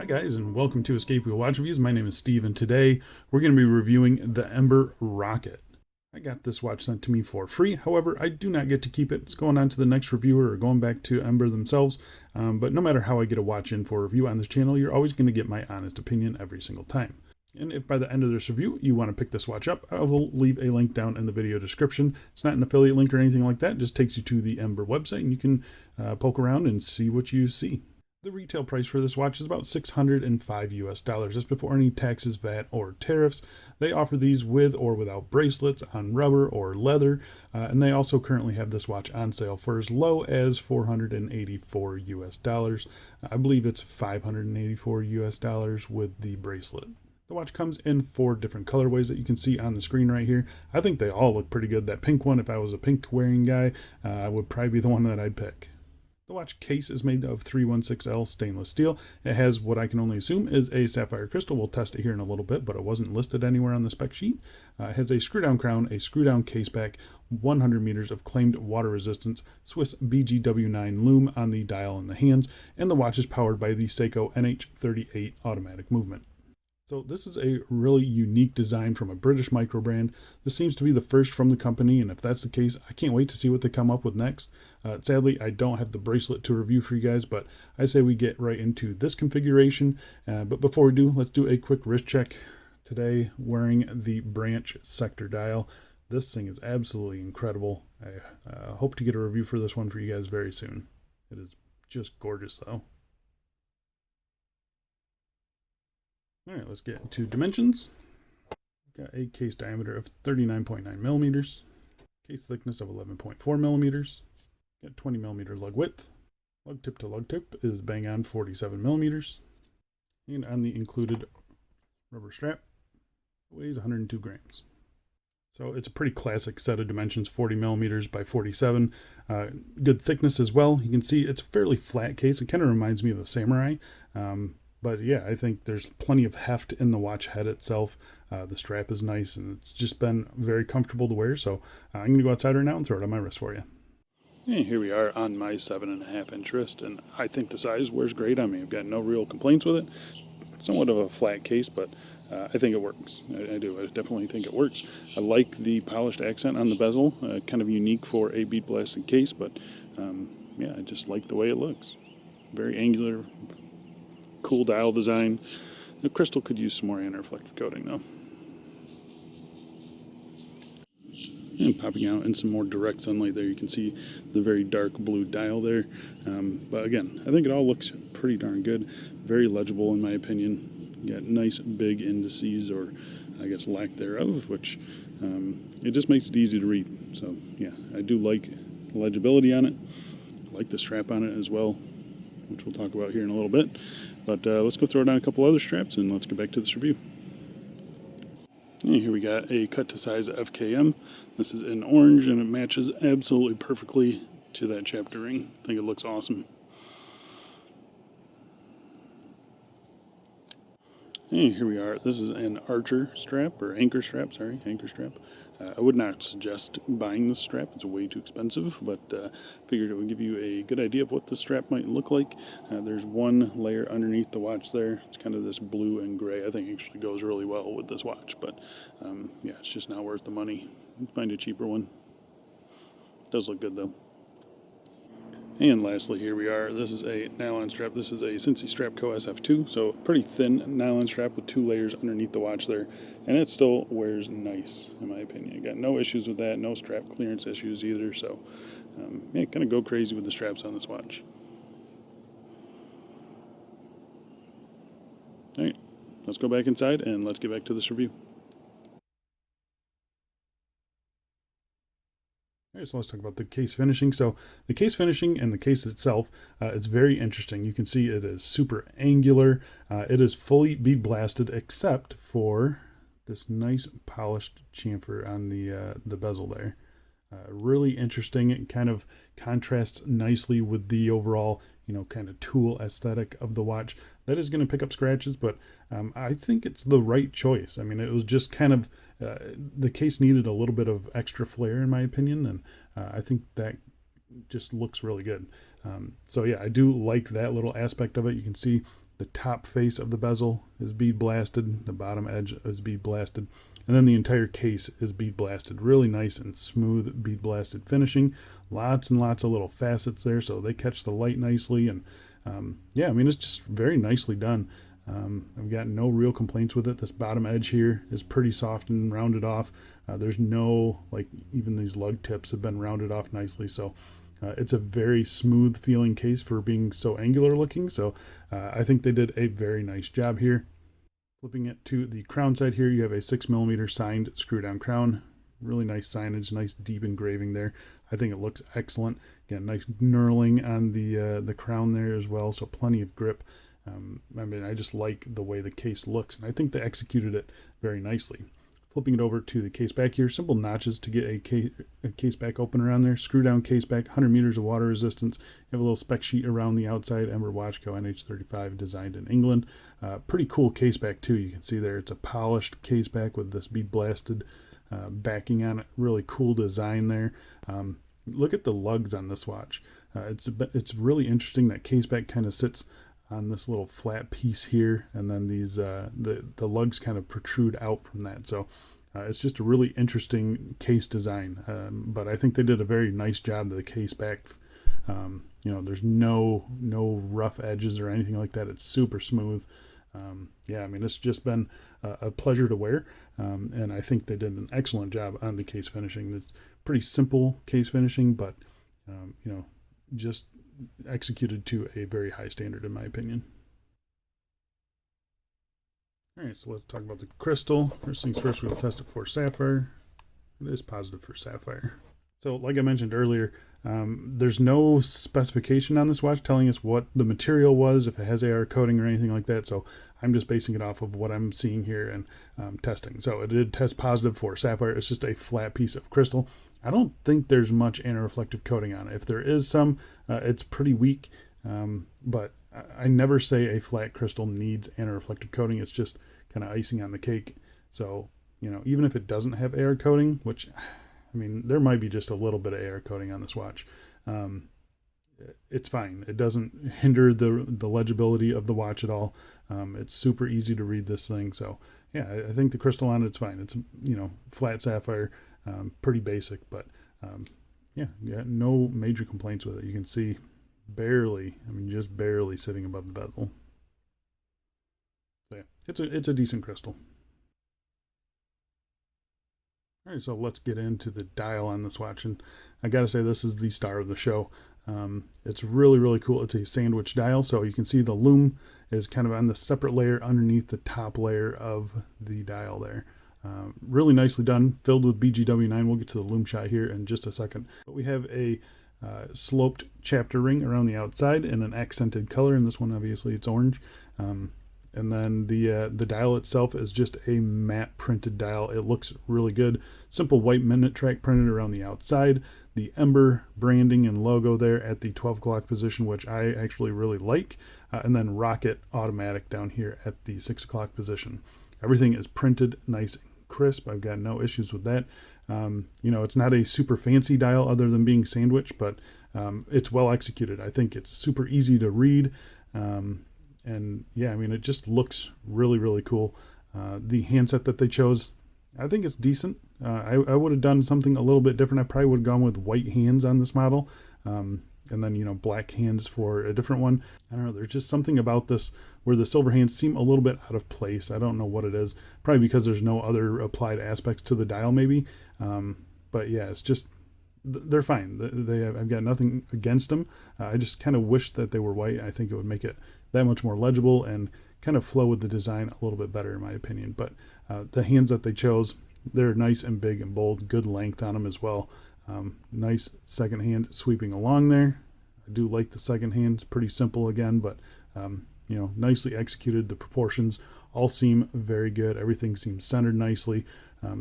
guys, and welcome to Escape Wheel Watch Reviews. My name is Steve, and today we're going to be reviewing the Ember Rocket. I got this watch sent to me for free. However, I do not get to keep it. It's going on to the next reviewer or going back to Ember themselves. But no matter how I get a watch in for review on this channel, you're always going to get my honest opinion every single time. And if by the end of this review you want to pick this watch up, I will leave a link down in the video description. It's not an affiliate link or anything like that. It just takes you to the Ember website, and you can poke around and see what you see. The retail price for this watch is about $605 US. That's before any taxes, VAT, or tariffs. They offer these with or without bracelets on rubber or leather, and they also currently have this watch on sale for as low as $484 US. I believe it's $584 US with the bracelet. The watch comes in 4 different colorways that you can see on the screen right here. I think they all look pretty good. That pink one, if I was a pink wearing guy, would probably be the one that I'd pick. The watch case is made of 316L stainless steel. It has what I can only assume is a sapphire crystal. We'll test it here in a little bit, but it wasn't listed anywhere on the spec sheet. It has a screw-down crown, a screw-down case back, 100 meters of claimed water resistance, Swiss BGW9 Lume on the dial and the hands, and the watch is powered by the Seiko NH38 automatic movement. So this is a really unique design from a British Microbrand. This seems to be the first from the company, and if that's the case, I can't wait to see what they come up with next. Sadly, I don't have the bracelet to review for you guys, but I say we get right into this configuration. But before we do, let's do a quick wrist check. Today, wearing the branch sector dial. This thing is absolutely incredible. I hope to get a review for this one for you guys very soon. It is just gorgeous, though. All right, let's get into dimensions. Got a case diameter of 39.9 millimeters, case thickness of 11.4 millimeters, got 20 millimeter lug width. Lug tip to lug tip is bang on 47 millimeters, and on the included rubber strap, it weighs 102 grams. So it's a pretty classic set of dimensions, 40 millimeters by 47. Good thickness as well. You can see it's a fairly flat case. It kind of reminds me of a Samurai. But yeah, I think there's plenty of heft in the watch head itself. The strap is nice, and it's just been very comfortable to wear. So I'm going to go outside right now and throw it on my wrist for you. And here we are on my 7.5 inch wrist, and I think the size wears great on me. I've got no real complaints with it. Somewhat of a flat case, but I think it works. I do. I definitely think it works. I like the polished accent on the bezel. Kind of unique for a bead blasted case, but yeah, I just like the way it looks. Very angular. Cool dial design. The crystal could use some more anti-reflective coating though. And popping out in some more direct sunlight there, you can see the very dark blue dial there. But again, I think it all looks pretty darn good. Very legible in my opinion. You got nice big indices, or I guess lack thereof, which it just makes it easy to read. So yeah, I do like the legibility on it. I like the strap on it as well, which we'll talk about here in a little bit. But let's go throw it on a couple other straps and let's get back to this review. And here we got a cut to size FKM. This is in orange, and it matches absolutely perfectly to that chapter ring. I think it looks awesome. And here we are. This is an archer strap, or anchor strap, sorry, anchor strap. I would not suggest buying this strap. It's way too expensive, but figured it would give you a good idea of what the strap might look like. There's one layer underneath the watch there. It's kind of this blue and gray. I think it actually goes really well with this watch, but yeah, it's just not worth the money. Find a cheaper one. It does look good though. And lastly, here we are. This is a nylon strap. This is a Cincy Strap Co SF2, so pretty thin nylon strap with 2 layers underneath the watch there, and it still wears nice, in my opinion. Got no issues with that, no strap clearance issues either, so yeah, kind of go crazy with the straps on this watch. All right, let's go back inside and let's get back to this review. All right, so let's talk about the case finishing. So the case finishing and the case itself, it's very interesting. You can see it is super angular. It is fully bead blasted except for this nice polished chamfer on the bezel there. Really interesting. It kind of contrasts nicely with the overall, kind of tool aesthetic of the watch. That is going to pick up scratches, but I think it's the right choice. I mean, it was just kind of, the case needed a little bit of extra flair in my opinion, and I think that just looks really good. So yeah, I do like that little aspect of it. You can see The top face of the bezel is bead blasted. The bottom edge is bead blasted. And then the entire case is bead blasted. Really nice and smooth bead blasted finishing. Lots and lots of little facets there, so they catch the light nicely. And yeah, I mean, it's just very nicely done. I've got no real complaints with it. This bottom edge here is pretty soft and rounded off. There's no, like, even these lug tips have been rounded off nicely. So it's a very smooth feeling case for being so angular looking. So I think they did a very nice job here. Flipping it to the crown side here, you have a 6mm signed screw down crown. Really nice signage, nice deep engraving there. I think it looks excellent. Again, nice knurling on the crown there as well, so plenty of grip. I mean, I just like the way the case looks, and I think they executed it very nicely. Flipping it over to the case back here, simple notches to get a case back opener on there. Screw down case back, 100 meters of water resistance. You have a little spec sheet around the outside. Ember Watch Co NH35, designed in England. Pretty cool case back too. You can see there it's a polished case back with this bead blasted backing on it. Really cool design there. Look at the lugs on this watch. It's really interesting that case back kind of sits on this little flat piece here, and then these the lugs kind of protrude out from that. So it's just a really interesting case design, but I think they did a very nice job of the case back. You know, there's no rough edges or anything like that. It's super smooth. Yeah, I mean, it's just been a pleasure to wear, and I think they did an excellent job on the case finishing. It's pretty simple case finishing, but you know, just executed to a very high standard in my opinion. All right, so let's talk about the crystal. First things first, we'll test it for sapphire. It is positive for sapphire. So like I mentioned earlier, there's no specification on this watch telling us what the material was, if it has AR coating or anything like that. So I'm just basing it off of what I'm seeing here and testing. So it did test positive for sapphire. It's just a flat piece of crystal. I don't think there's much anti-reflective coating on it. If there is some, it's pretty weak, but I never say a flat crystal needs anti-reflective coating. It's just kind of icing on the cake. So, you know, even if it doesn't have AR coating, which, I mean, there might be just a little bit of AR coating on this watch, it's fine. It doesn't hinder the legibility of the watch at all. It's super easy to read this thing. So yeah, I think the crystal on it's fine. It's, you know, flat sapphire, pretty basic, but yeah, no major complaints with it. You can see barely, I mean, just barely sitting above the bezel. So yeah, it's a decent crystal. All right, so let's get into the dial on this watch, and I gotta say, this is the star of the show. It's really, really cool. It's a sandwich dial, so you can see the lume is kind of on the separate layer underneath the top layer of the dial there. Really nicely done, filled with BGW9. We'll get to the lume shot here in just a second. But we have a sloped chapter ring around the outside in an accented color. In this one, obviously, it's orange. And then the dial itself is just a matte printed dial. It looks really good. Simple white minute track printed around the outside. The Ember branding and logo there at the 12 o'clock position, which I actually really like. And then Rocket automatic down here at the 6 o'clock position. Everything is printed nice and crisp. I've got no issues with that. You know, it's not a super fancy dial other than being sandwich, but it's well executed. I think it's super easy to read. And yeah, I mean, it just looks really, really cool. The handset that they chose, I think it's decent. I would have done something a little bit different. I probably would have gone with white hands on this model. And then, you know, black hands for a different one. I don't know, there's just something about this where the silver hands seem a little bit out of place. I don't know what it is. Probably because there's no other applied aspects to the dial maybe. But yeah, it's just, they're fine. I've got nothing against them. I just kind of wish that they were white. I think it would make it that much more legible and kind of flow with the design a little bit better in my opinion. But the hands that they chose, they're nice and big and bold, good length on them as well. Nice second hand sweeping along there. I do like the second hand. It's pretty simple again, but you know, nicely executed. The proportions all seem very good. Everything seems centered nicely.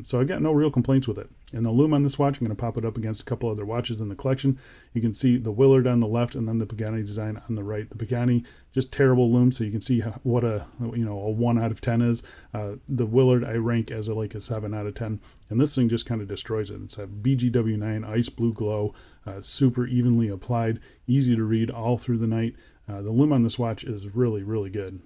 So I got no real complaints with it. And the lume on this watch, I'm going to pop it up against a couple other watches in the collection. You can see the Willard on the left and then the Pagani design on the right. The Pagani, just terrible lume, so you can see what a 1 out of 10 is. The Willard I rank as like a 7 out of 10. And this thing just kind of destroys it. It's a BGW9 ice blue glow, super evenly applied, easy to read all through the night. The lume on this watch is really, really good.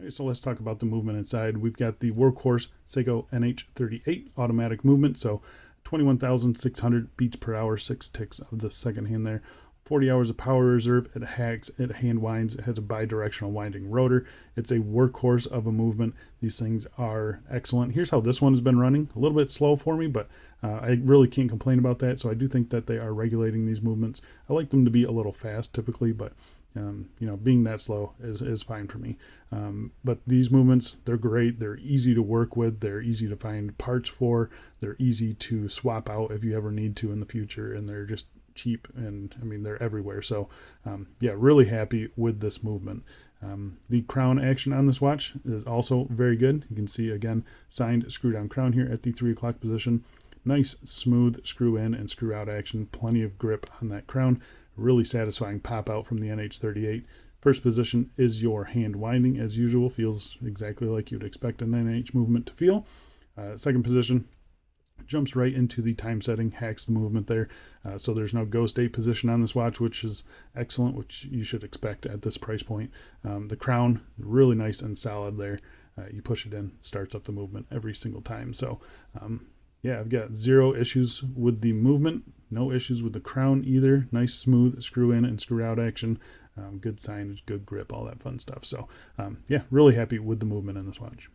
All right, so let's talk about the movement inside. We've got the workhorse Seiko NH38 automatic movement, so 21,600 beats per hour, 6 ticks of the second hand there. 40 hours of power reserve. It hacks, it hand winds, it has a bi-directional winding rotor. It's a workhorse of a movement. These things are excellent. Here's how this one has been running. A little bit slow for me, but I really can't complain about that. So I do think that they are regulating these movements. I like them to be a little fast typically, but being that slow is fine for me. But these movements, they're great. They're easy to work with. They're easy to find parts for. They're easy to swap out if you ever need to in the future, and they're just cheap, and I mean they're everywhere. So really happy with this movement. The crown action on this watch is also very good. You can see again signed screw down crown here at the 3 o'clock position. Nice smooth screw in and screw out action. Plenty of grip on that crown. Really satisfying pop out from the NH38. First position is your hand winding as usual. Feels exactly like you'd expect an NH movement to feel. Second position jumps right into the time setting, hacks the movement there. So there's no ghost 8 position on this watch, which is excellent, which you should expect at this price point. The crown, really nice and solid there. You push it in, starts up the movement every single time. So I've got 0 issues with the movement, no issues with the crown either. Nice smooth screw in and screw out action. Good signage, good grip, all that fun stuff. So really happy with the movement in this watch.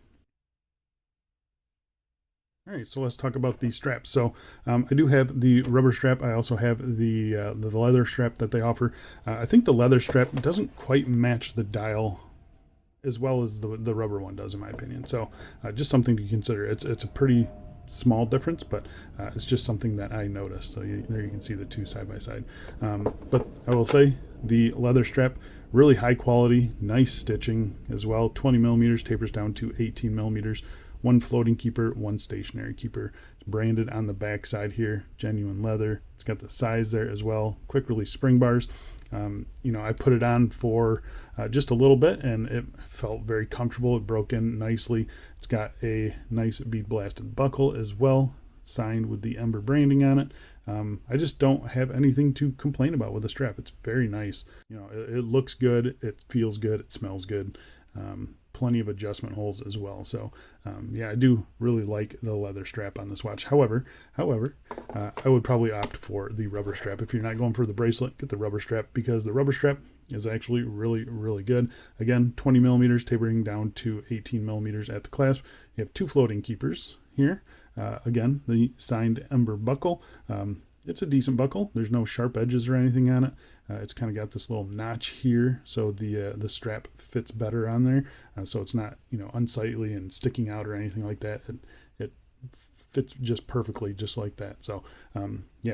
All right, so let's talk about the straps. So I do have the rubber strap. I also have the leather strap that they offer. I think the leather strap doesn't quite match the dial as well as the rubber one does, in my opinion. So just something to consider. It's a pretty small difference, but it's just something that I noticed. So there you can see the two side by side. But I will say the leather strap, really high quality, nice stitching as well. 20 millimeters, tapers down to 18 millimeters. 1 floating keeper, 1 stationary keeper. It's branded on the back side here, genuine leather. It's got the size there as well. Quick release spring bars. I put it on for just a little bit, and it felt very comfortable. It broke in nicely. It's got a nice bead blasted buckle as well, signed with the Ember branding on it. I just don't have anything to complain about with the strap. It's very nice. It looks good. It feels good. It smells good. Plenty of adjustment holes as well. So I do really like the leather strap on this watch. However, I would probably opt for the rubber strap. If you're not going for the bracelet, get the rubber strap, because the rubber strap is actually really, really good. Again, 20 millimeters tapering down to 18 millimeters at the clasp. You have 2 floating keepers here. Again, the signed Ember buckle. It's a decent buckle. There's no sharp edges or anything on it. It's kind of got this little notch here, so the strap fits better on there. So it's not unsightly and sticking out or anything like that. It fits just perfectly, just like that. So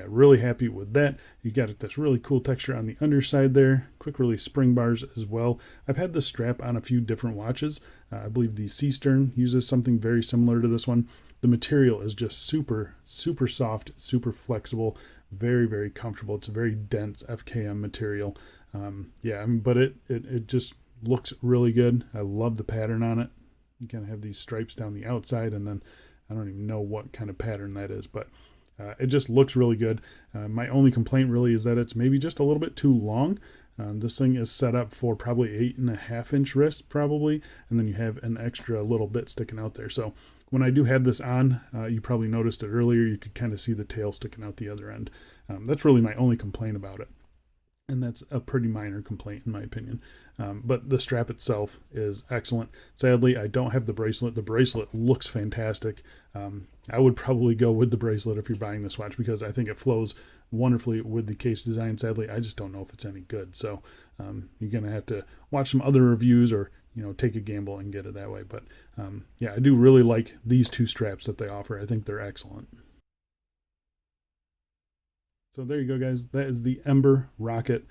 really happy with that. You got this really cool texture on the underside there. Quick release spring bars as well. I've had this strap on a few different watches. I believe the Seastern uses something very similar to this one. The material is just super, super soft, super flexible, very, very comfortable. It's a very dense FKM material. But it just looks really good. I love the pattern on it. You kind of have these stripes down the outside, and then I don't even know what kind of pattern that is, but it just looks really good. My only complaint really is that it's maybe just a little bit too long. This thing is set up for probably 8.5-inch wrist probably, and then you have an extra little bit sticking out there. So when I do have this on, you probably noticed it earlier, you could kind of see the tail sticking out the other end. That's really my only complaint about it. And that's a pretty minor complaint in my opinion. But the strap itself is excellent. Sadly, I don't have the bracelet. The bracelet looks fantastic. I would probably go with the bracelet if you're buying this watch, because I think it flows wonderfully with the case design. Sadly, I just don't know if it's any good. So you're going to have to watch some other reviews, or take a gamble and get it that way. But I do really like these 2 straps that they offer. I think they're excellent. So there you go, guys. That is the Ember Rocket,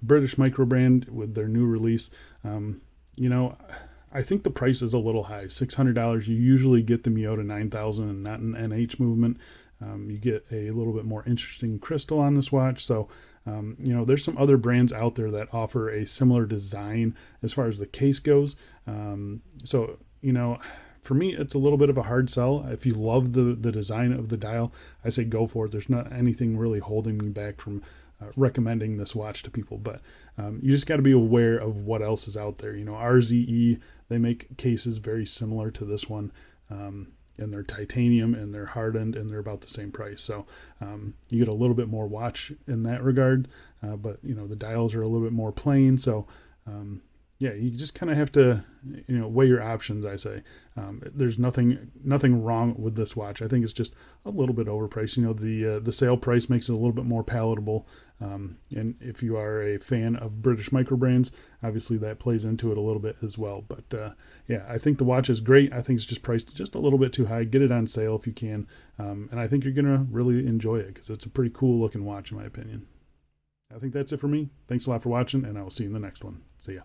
British Microbrand with their new release. I think the price is a little high, $600. You usually get the Miyota 9000 and not an NH movement. You get a little bit more interesting crystal on this watch. So, there's some other brands out there that offer a similar design as far as the case goes. For me, it's a little bit of a hard sell. If you love the design of the dial, I say go for it. There's not anything really holding me back from recommending this watch to people, but you just got to be aware of what else is out there. RZE, they make cases very similar to this one, and they're titanium and they're hardened and they're about the same price. So you get a little bit more watch in that regard, but the dials are a little bit more plain. So yeah, you just kind of have to, weigh your options, I say. There's nothing wrong with this watch. I think it's just a little bit overpriced. The sale price makes it a little bit more palatable. And if you are a fan of British Microbrands, obviously that plays into it a little bit as well. But yeah, I think the watch is great. I think it's just priced just a little bit too high. Get it on sale if you can. And I think you're going to really enjoy it because it's a pretty cool looking watch in my opinion. I think that's it for me. Thanks a lot for watching, and I will see you in the next one. See ya.